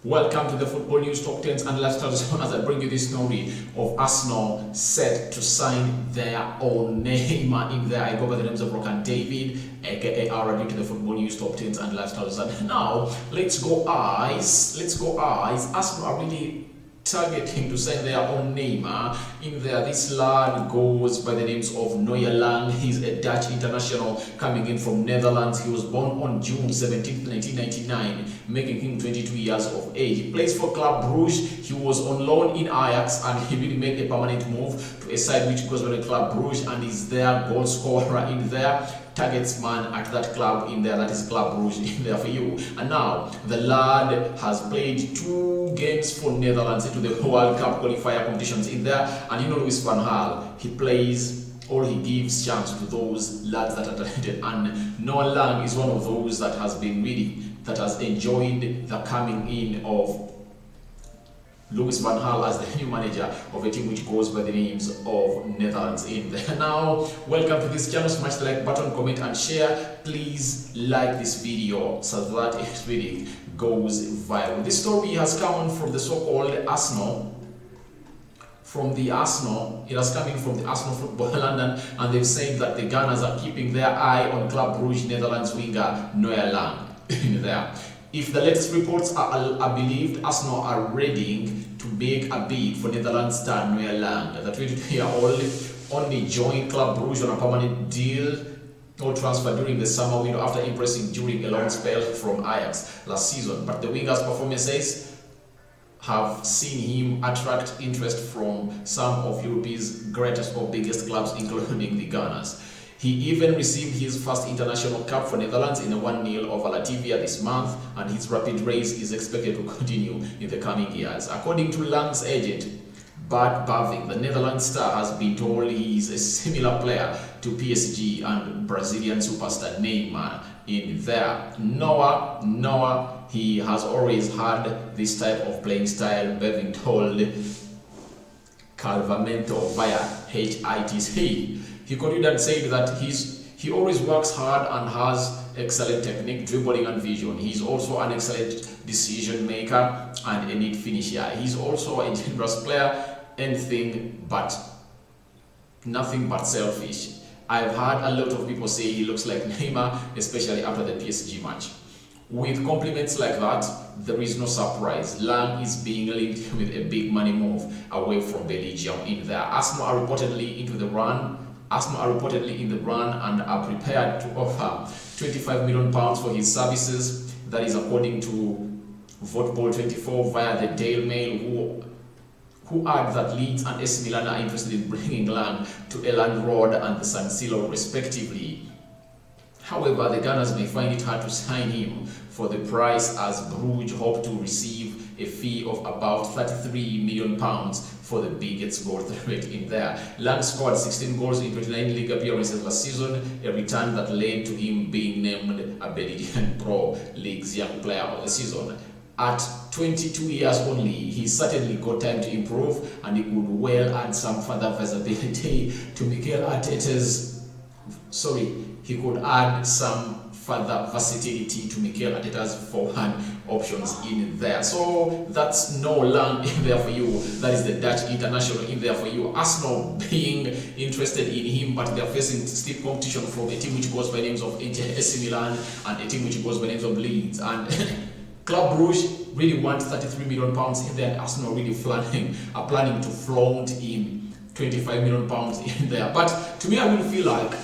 Welcome to the Football News Top 10s and Lifestyle Zone as I bring you this story of Arsenal set to sign their own Neymar in there. I go by the names of Rokani David, aka arane to the Football News Top 10s and Lifestyle Zone. Now, let's go eyes. Arsenal are really targeting to sign their own Neymar in there. This lad goes by the names of Erling. He's a Dutch international coming in from Netherlands. He was born on June 17th, 1999, making him 22 years of age. He plays for Club Brugge. He was on loan in Ajax and he really made a permanent move to a side which goes by the Club Brugge and is their goal scorer in there. Targets man at that club in there, that is Club Brugge in there for you. And now the lad has played 2 games for Netherlands into the World Cup qualifier competitions in there. And you know Louis van Gaal, he plays or he gives chance to those lads that are talented. And Erling is one of those that has enjoyed the coming in of Louis van Gaal as the new manager of a team which goes by the names of Netherlands in there. Now, welcome to this channel. Smash the like button, comment and share. Please like this video so that it really goes viral. This story has come from the so-called Arsenal. It has come in from the Arsenal Football London, and they've said that the Gunners are keeping their eye on Club Brugge Netherlands winger Erling in there. If the latest reports are believed, Arsenal are ready to make a bid for Netherlands star Erling. The 22-year-old only joined Club Brugge on a permanent deal or transfer during the summer window after impressing during a long spell from Ajax last season. But the winger's performances have seen him attract interest from some of Europe's greatest or biggest clubs, including the Gunners. He even received his first international cap for Netherlands in a 1-0 over Latvia this month, and his rapid rise is expected to continue in the coming years. According to Lang's agent, Bart Baving, the Netherlands star has been told he is a similar player to PSG and Brazilian superstar Neymar in there. Noah, he has always had this type of playing style, Baving told Calvamento via HITC. He continued and said that he always works hard and has excellent technique, dribbling and vision. He's also an excellent decision maker and a neat finisher. He's also a generous player, nothing but selfish. I've heard a lot of people say he looks like Neymar, especially after the PSG match. With compliments like that, there is no surprise. Lang is being linked with a big money move away from Belgium in there. Arsenal are reportedly in the run and are prepared to offer £25 million for his services. That is according to Voteball24 via the Daily Mail, who add that Leeds and AC Milan are interested in bringing Lang to Elland Road and the San Siro respectively. However, the Gunners may find it hard to sign him for the price, as Brugge hope to receive a fee of about £33 million for the biggest goal threat in there. Lang scored 16 goals in 29 league appearances last season, a return that led to him being named a Belgian Pro League's Young Player of the Season. At 22 years only, he certainly got time to improve, and he could well add some further visibility to Mikel Arteta's. He could add some further versatility to Mikel Arteta's forward options in there. So that's Erling in there for you. That is the Dutch international in there for you. Arsenal being interested in him, but they're facing steep competition from a team which goes by names of AC Milan and a team which goes by names of Leeds. And Club Brugge really want £33 million in there, and Arsenal really are planning to flaunt in £25 million in there. But to me, I really feel like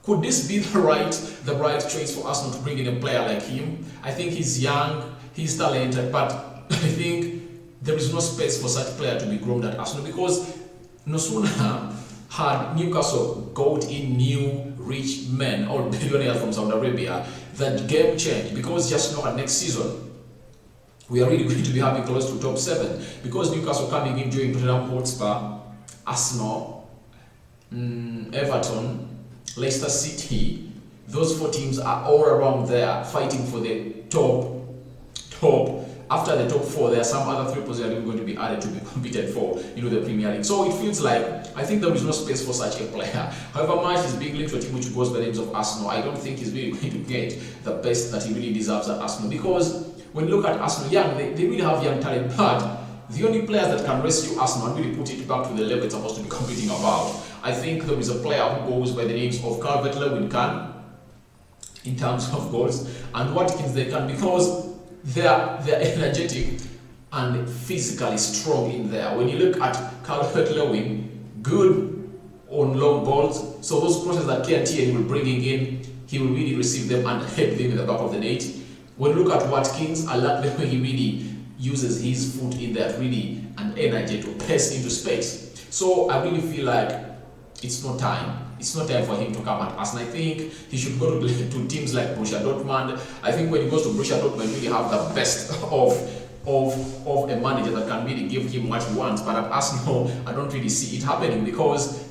could this be the right choice for Arsenal to bring in a player like him? I think he's young, he's talented, but I think there is no space for such a player to be groomed at Arsenal, because no sooner had Newcastle got in new rich men or billionaires from Saudi Arabia, that game changed, because just know next season we are really going to be having close to top 7, because Newcastle coming in during Tottenham Hotspur, Arsenal, Everton, Leicester City, those 4 teams are all around there fighting for the top. After the top 4, there are some other 3 positions going to be added to be competed for, the Premier League. So it feels like, I think there is no space for such a player. However much is being linked to a team which goes by the names of Arsenal, I don't think he's really going to get the best that he really deserves at Arsenal, because when you look at Arsenal, they really have young talent, but the only players that can rescue Arsenal and really put it back to the level it's supposed to be competing about, I think there is a player who goes by the names of Calvert-Lewin can, in terms of goals, and Watkins they can, because they're energetic and physically strong in there. When you look at Calvert-Lewin, good on long balls, so those crosses that KTN will bringing in, he will really receive them and head them in the back of the net. When you look at Watkins, I like the way he really uses his foot in there, really an energy to pass into space. So I really feel like it's not time. It's not time for him to come at us, and I think he should go to teams like Borussia Dortmund. I think when he goes to Borussia Dortmund, really have the best of a manager that can really give him what he wants. But at Arsenal, I don't really see it happening, because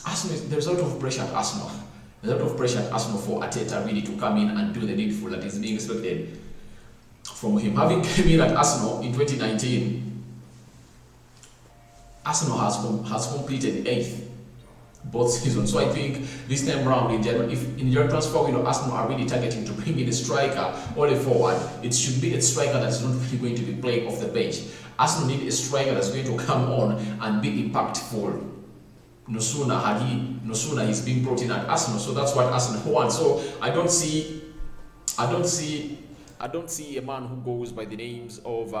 Arsenal, there's a lot of pressure at Arsenal. There's a lot of pressure at Arsenal for Arteta really to come in and do the needful that is being expected from him. Having came in at Arsenal in 2019, Arsenal has completed 8th both seasons. So I think this time around in January, if in your transfer window Arsenal are really targeting to bring in a striker or a forward, it should be a striker that's not really going to be playing off the bench. Arsenal need a striker that's going to come on and be impactful. No sooner he's being brought in at Arsenal. So that's what Arsenal wants. So I don't see a man who goes by the names of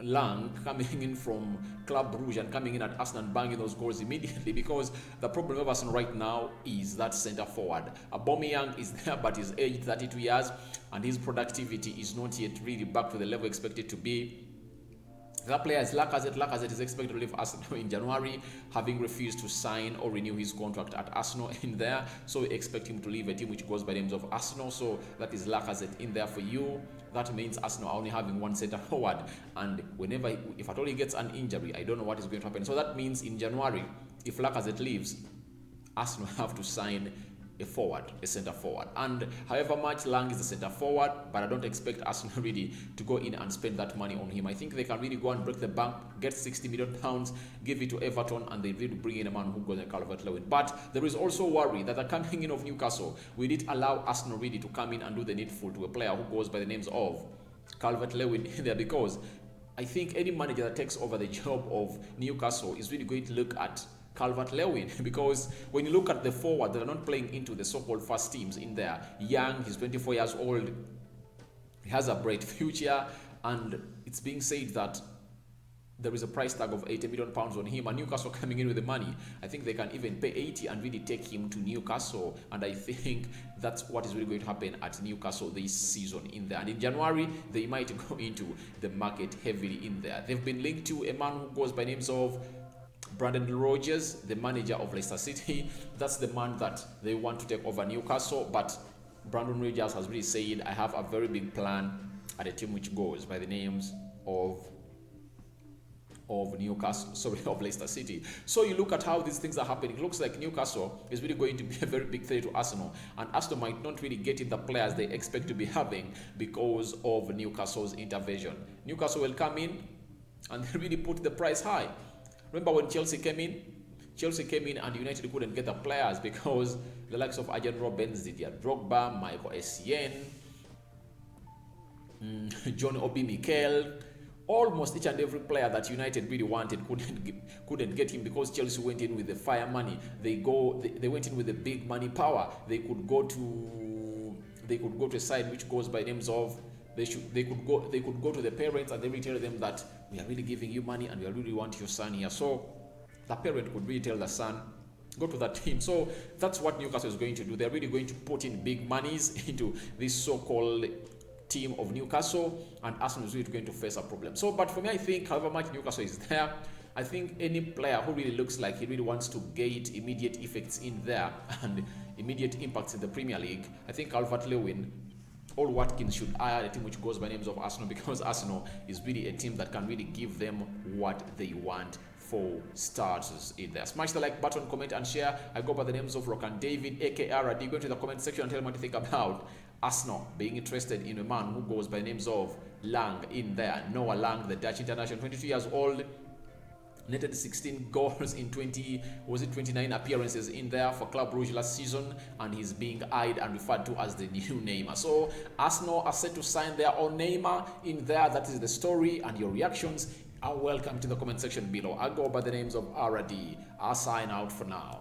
Lang coming in from Club Brugge and coming in at Arsenal and banging those goals immediately, because the problem of Arsenal right now is that centre forward. Aubameyang is there, but he's aged 32 years and his productivity is not yet really back to the level expected to be. That player is Lacazette. Lacazette is expected to leave Arsenal in January, having refused to sign or renew his contract at Arsenal in there. So we expect him to leave a team which goes by the names of Arsenal. So that is Lacazette in there for you. That means Arsenal are only having one centre forward. And if at all he gets an injury, I don't know what is going to happen. So that means in January, if Lacazette leaves, Arsenal have to sign a centre forward, and however much Lang is a centre forward, but I don't expect Arsenal really to go in and spend that money on him. I think they can really go and break the bank, get £60 million, give it to Everton, and they really bring in a man who goes like Calvert-Lewin. But there is also worry that the coming in of Newcastle will it allow Arsenal really to come in and do the needful to a player who goes by the names of Calvert-Lewin in there, because I think any manager that takes over the job of Newcastle is really going to look at Calvert-Lewin, because when you look at the forward that are not playing into the so-called first teams in there, Young, he's 24 years old, he has a bright future, and it's being said that there is a price tag of £80 million on him, and Newcastle coming in with the money, I think they can even pay 80 and really take him to Newcastle, and I think that's what is really going to happen at Newcastle this season in there. And in January, they might go into the market heavily in there. They've been linked to a man who goes by names of Brendan Rodgers, the manager of Leicester City. That's the man that they want to take over Newcastle, but Brendan Rodgers has really said, I have a very big plan at a team which goes by the names of Leicester City. So you look at how these things are happening. It looks like Newcastle is really going to be a very big threat to Arsenal, and Arsenal might not really get in the players they expect to be having because of Newcastle's intervention. Newcastle will come in and they really put the price high. Remember when Chelsea came in and United couldn't get the players because the likes of Arjen Robben, Didier Drogba, Michael Essien, John Obi Mikel, almost each and every player that United really wanted couldn't get him, because Chelsea went in with the fire money. They went in with the big money power. They could go to a side which goes by names of they could go to the parents and they will tell them that we are really giving you money and we really want your son here. So the parent could really tell the son, go to that team. So that's what Newcastle is going to do. They're really going to put in big monies into this so-called team of Newcastle, and Arsenal is really going to face a problem. So, but for me, I think however much Newcastle is there, I think any player who really looks like he really wants to get immediate effects in there and immediate impacts in the Premier League, I think Calvert-Lewin or Watkins should hire a team which goes by names of Arsenal, because Arsenal is really a team that can really give them what they want for starters in there. Smash the like button, comment and share. I go by the names of Rokani David, aka Radi. Go into the comment section and tell me what you think about Arsenal being interested in a man who goes by names of Lang in there. Noah Lang, the Dutch international, 22 years old. netted 16 goals in 29 appearances in there for Club Rouge last season, and he's being eyed and referred to as the new Neymar. So Arsenal are set to sign their own Neymar in there. That is the story, and your reactions are welcome to the comment section below. I go by the names of RD. I'll sign out for now.